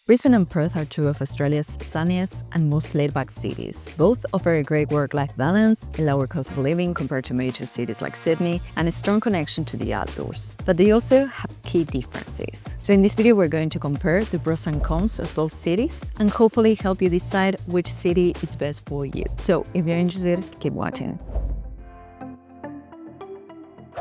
Brisbane and Perth are two of Australia's sunniest and most laid-back cities. Both offer a great work-life balance, a lower cost of living compared to major cities like Sydney, and a strong connection to the outdoors. But they also have key differences. So in this video, we're going to compare the pros and cons of both cities and hopefully help you decide which city is best for you. So if you're interested, keep watching.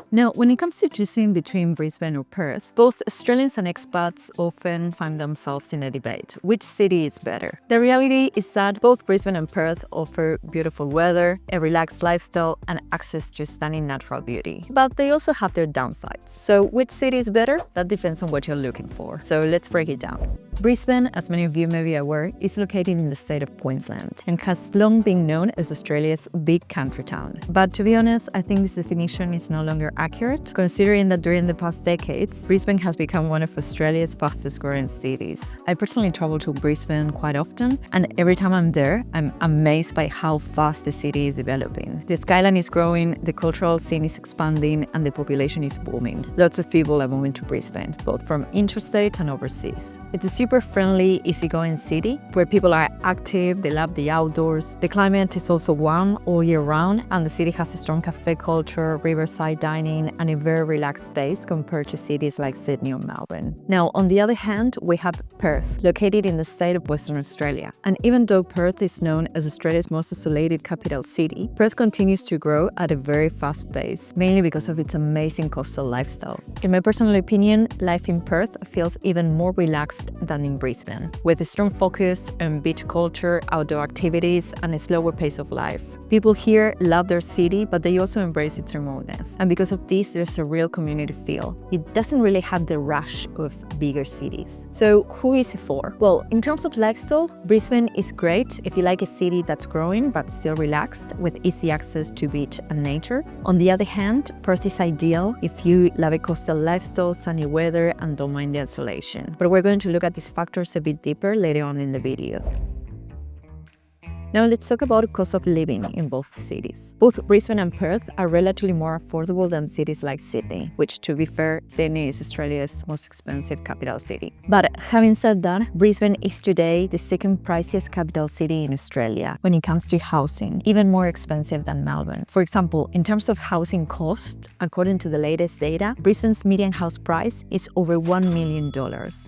Now, when it comes to choosing between Brisbane or Perth, both Australians and expats often find themselves in a debate. Which city is better? The reality is that both Brisbane and Perth offer beautiful weather, a relaxed lifestyle, and access to stunning natural beauty. But they also have their downsides. So which city is better? That depends on what you're looking for. So let's break it down. Brisbane, as many of you may be aware, is located in the state of Queensland and has long been known as Australia's big country town. But to be honest, I think this definition is no longer accurate, considering that during the past decades, Brisbane has become one of Australia's fastest growing cities. I personally travel to Brisbane quite often, and every time I'm there, I'm amazed by how fast the city is developing. The skyline is growing, the cultural scene is expanding, and the population is booming. Lots of people are moving to Brisbane, both from interstate and overseas. It's a super friendly, easygoing city where people are active, they love the outdoors. The climate is also warm all year round, and the city has a strong cafe culture, riverside dining, and a very relaxed pace compared to cities like Sydney or Melbourne. Now, on the other hand, we have Perth, located in the state of Western Australia. And even though Perth is known as Australia's most isolated capital city, Perth continues to grow at a very fast pace, mainly because of its amazing coastal lifestyle. In my personal opinion, life in Perth feels even more relaxed than in Brisbane, with a strong focus on beach culture, outdoor activities, and a slower pace of life. People here love their city, but they also embrace its remoteness. And because of this, there's a real community feel. It doesn't really have the rush of bigger cities. So who is it for? Well, in terms of lifestyle, Brisbane is great if you like a city that's growing but still relaxed with easy access to beach and nature. On the other hand, Perth is ideal if you love a coastal lifestyle, sunny weather, and don't mind the isolation. But we're going to look at these factors a bit deeper later on in the video. Now let's talk about cost of living in both cities. Both Brisbane and Perth are relatively more affordable than cities like Sydney, which, to be fair, Sydney is Australia's most expensive capital city. But having said that, Brisbane is today the second priciest capital city in Australia when it comes to housing, even more expensive than Melbourne. For example, in terms of housing cost, according to the latest data, Brisbane's median house price is over $1 million,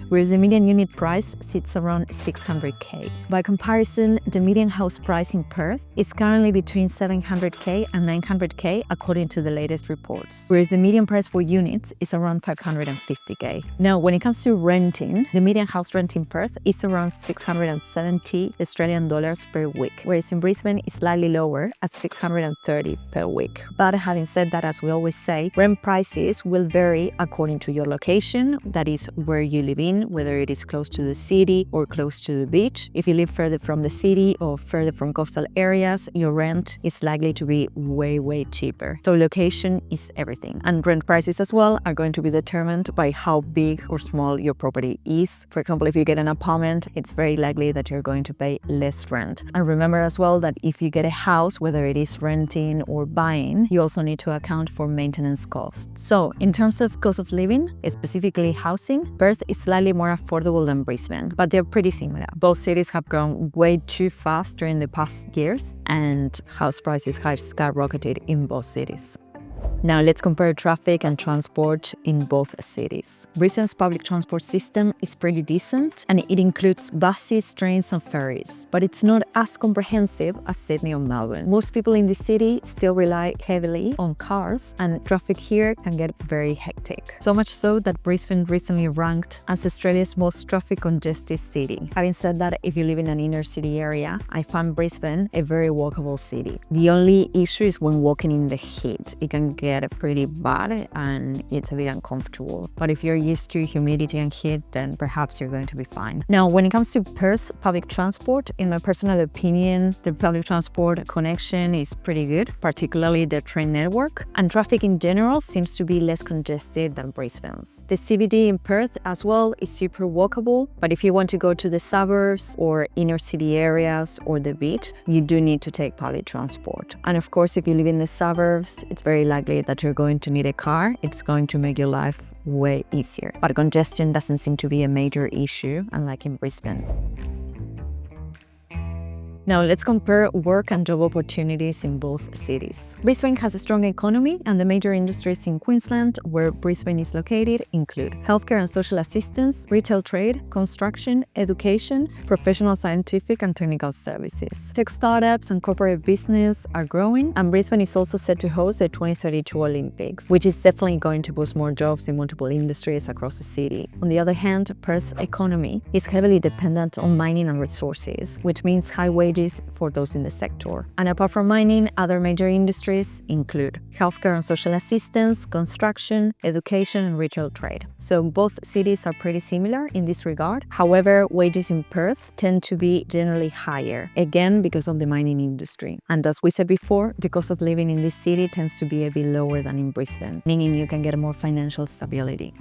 whereas the median unit price sits around $600K. By comparison, the median house price in Perth is currently between $700K and $900K according to the latest reports, whereas the median price for units is around $550K. Now, when it comes to renting, the median house rent in Perth is around 670 Australian dollars per week, whereas in Brisbane it's slightly lower at 630 per week. But having said that, as we always say, rent prices will vary according to your location, that is where you live in, whether it is close to the city or close to the beach. If you live further from the city or further from coastal areas, your rent is likely to be way cheaper. So location is everything. And rent prices as well are going to be determined by how big or small your property is. For example, if you get an apartment, it's very likely that you're going to pay less rent. And remember as well that if you get a house, whether it is renting or buying, you also need to account for maintenance costs. So in terms of cost of living, specifically housing, Perth is slightly more affordable than Brisbane, but they're pretty similar. Both cities have grown way too fast during the past years, and house prices have skyrocketed in both cities. Now let's compare traffic and transport in both cities. Brisbane's public transport system is pretty decent, and it includes buses, trains, and ferries, but it's not as comprehensive as Sydney or Melbourne. Most people in the city still rely heavily on cars, and traffic here can get very hectic. So much so that Brisbane recently ranked as Australia's most traffic congested city. Having said that, if you live in an inner city area, I find Brisbane a very walkable city. The only issue is when walking in the heat. It can get pretty bad and it's a bit uncomfortable. But if you're used to humidity and heat, then perhaps you're going to be fine. Now, when it comes to Perth's public transport, in my personal opinion, the public transport connection is pretty good, particularly the train network, and traffic in general seems to be less congested than Brisbane's. The CBD in Perth as well is super walkable, but if you want to go to the suburbs or inner city areas or the beach, you do need to take public transport. And of course, if you live in the suburbs, it's very likely say that you're going to need a car, it's going to make your life way easier. But congestion doesn't seem to be a major issue, unlike in Brisbane. Now let's compare work and job opportunities in both cities. Brisbane has a strong economy, and the major industries in Queensland, where Brisbane is located, include healthcare and social assistance, retail trade, construction, education, professional scientific and technical services. Tech startups and corporate business are growing, and Brisbane is also set to host the 2032 Olympics, which is definitely going to boost more jobs in multiple industries across the city. On the other hand, Perth's economy is heavily dependent on mining and resources, which means high wages for those in the sector. And apart from mining, other major industries include healthcare and social assistance, construction, education, and retail trade. So both cities are pretty similar in this regard. However, wages in Perth tend to be generally higher, again because of the mining industry. And as we said before, the cost of living in this city tends to be a bit lower than in Brisbane, meaning you can get more financial stability.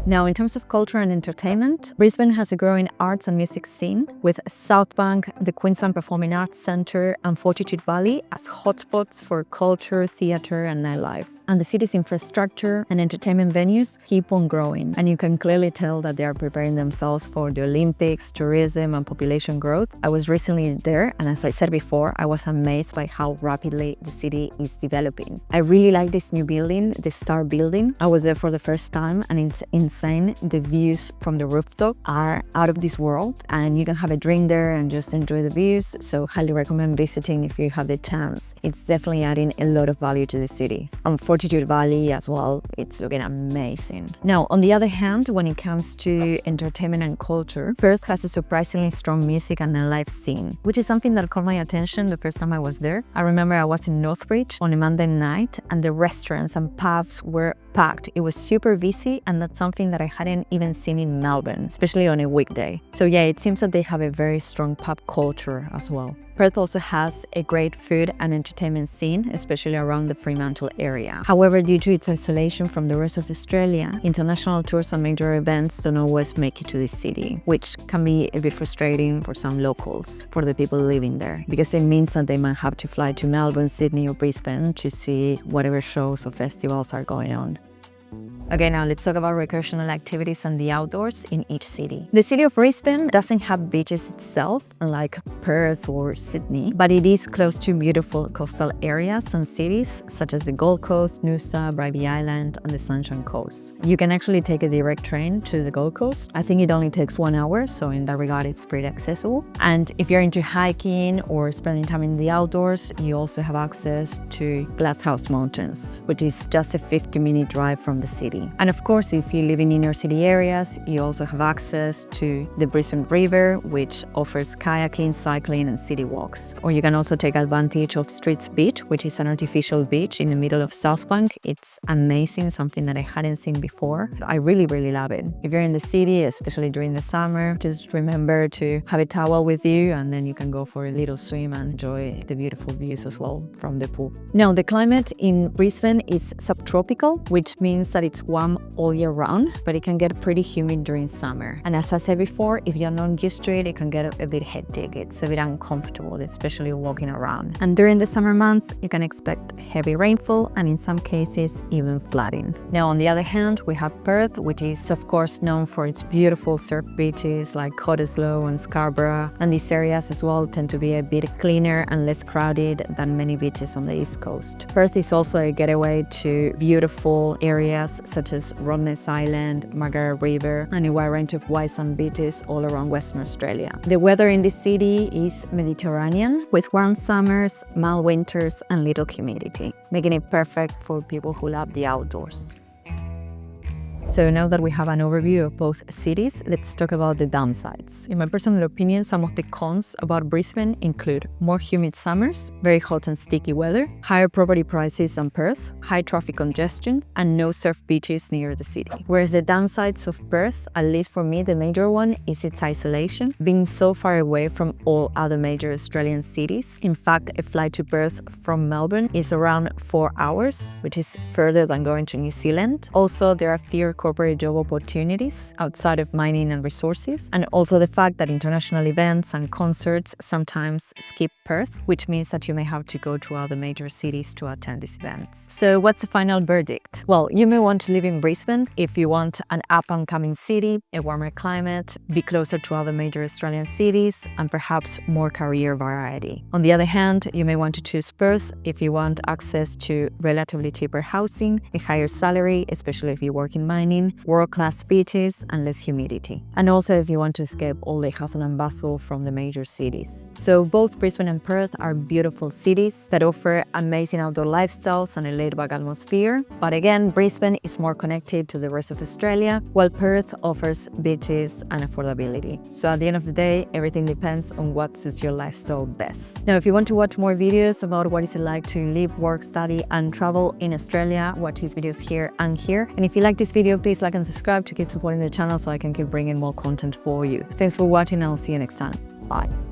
Now, in terms of culture and entertainment, Brisbane has a growing arts and music scene, with South Bank, the Queensland Performing Arts Centre, and Fortitude Valley as hotspots for culture, theatre, and nightlife. And the city's infrastructure and entertainment venues keep on growing, and you can clearly tell that they are preparing themselves for the Olympics, tourism, and population growth. I was recently there, and as I said before, I was amazed by how rapidly the city is developing. I really like this new building, the Star Building. I was there for the first time, and it's insane. The views from the rooftop are out of this world, and you can have a drink there and just enjoy the views. So highly recommend visiting if you have the chance. It's definitely adding a lot of value to the city. Fortitude Valley as well, it's looking amazing. Now, on the other hand, when it comes to entertainment and culture, Perth has a surprisingly strong music and a live scene, which is something that caught my attention the first time I was there. I remember I was in Northbridge on a Monday night, and the restaurants and pubs were packed. It was super busy, and that's something that I hadn't even seen in Melbourne, especially on a weekday. So yeah, it seems that they have a very strong pub culture as well. Perth also has a great food and entertainment scene, especially around the Fremantle area. However, due to its isolation from the rest of Australia, international tours and major events don't always make it to this city, which can be a bit frustrating for some locals, for the people living there, because it means that they might have to fly to Melbourne, Sydney, or Brisbane to see whatever shows or festivals are going on. Okay, now let's talk about recreational activities and the outdoors in each city. The city of Brisbane doesn't have beaches itself, unlike Perth or Sydney, but it is close to beautiful coastal areas and cities such as the Gold Coast, Noosa, Bribie Island, and the Sunshine Coast. You can actually take a direct train to the Gold Coast. I think it only takes 1 hour, so in that regard, it's pretty accessible. And if you're into hiking or spending time in the outdoors, you also have access to Glasshouse Mountains, which is just a 50-minute drive from the city. And of course, if you live in inner city areas, you also have access to the Brisbane River, which offers kayaking, cycling, and city walks. Or you can also take advantage of Streets Beach, which is an artificial beach in the middle of South Bank. It's amazing, something that I hadn't seen before. I really love it. If you're in the city, especially during the summer, just remember to have a towel with you, and then you can go for a little swim and enjoy the beautiful views as well from the pool. Now, the climate in Brisbane is subtropical, which means that it's warm all year round, but it can get pretty humid during summer. And as I said before, if you're not used to it, it can get a bit hectic. It's a bit uncomfortable, especially walking around. And during the summer months, you can expect heavy rainfall and in some cases, even flooding. Now, on the other hand, we have Perth, which is of course known for its beautiful surf beaches like Cottesloe and Scarborough. And these areas as well tend to be a bit cleaner and less crowded than many beaches on the East Coast. Perth is also a getaway to beautiful areas such as Rottnest Island, Margaret River, and a wide range of white sand beaches all around Western Australia. The weather in this city is Mediterranean, with warm summers, mild winters, and little humidity, making it perfect for people who love the outdoors. So now that we have an overview of both cities, let's talk about the downsides. In my personal opinion, some of the cons about Brisbane include more humid summers, very hot and sticky weather, higher property prices than Perth, high traffic congestion, and no surf beaches near the city. Whereas the downsides of Perth, at least for me, the major one is its isolation, being so far away from all other major Australian cities. In fact, a flight to Perth from Melbourne is around 4 hours, which is further than going to New Zealand. Also, there are fewer corporate job opportunities outside of mining and resources, and also the fact that international events and concerts sometimes skip Perth, which means that you may have to go to other major cities to attend these events. So what's the final verdict? Well, you may want to live in Brisbane if you want an up-and-coming city, a warmer climate, be closer to other major Australian cities, and perhaps more career variety. On the other hand, you may want to choose Perth if you want access to relatively cheaper housing, a higher salary, especially if you work in mining, world-class beaches, and less humidity. And also if you want to escape all the hustle and bustle from the major cities. So both Brisbane and Perth are beautiful cities that offer amazing outdoor lifestyles and a laid-back atmosphere. But again, Brisbane is more connected to the rest of Australia, while Perth offers beaches and affordability. So at the end of the day, everything depends on what suits your lifestyle best. Now, if you want to watch more videos about what it's like to live, work, study, and travel in Australia, watch these videos here and here. And if you like this video, please like and subscribe to keep supporting the channel so I can keep bringing more content for you. Thanks for watching, and I'll see you next time. Bye.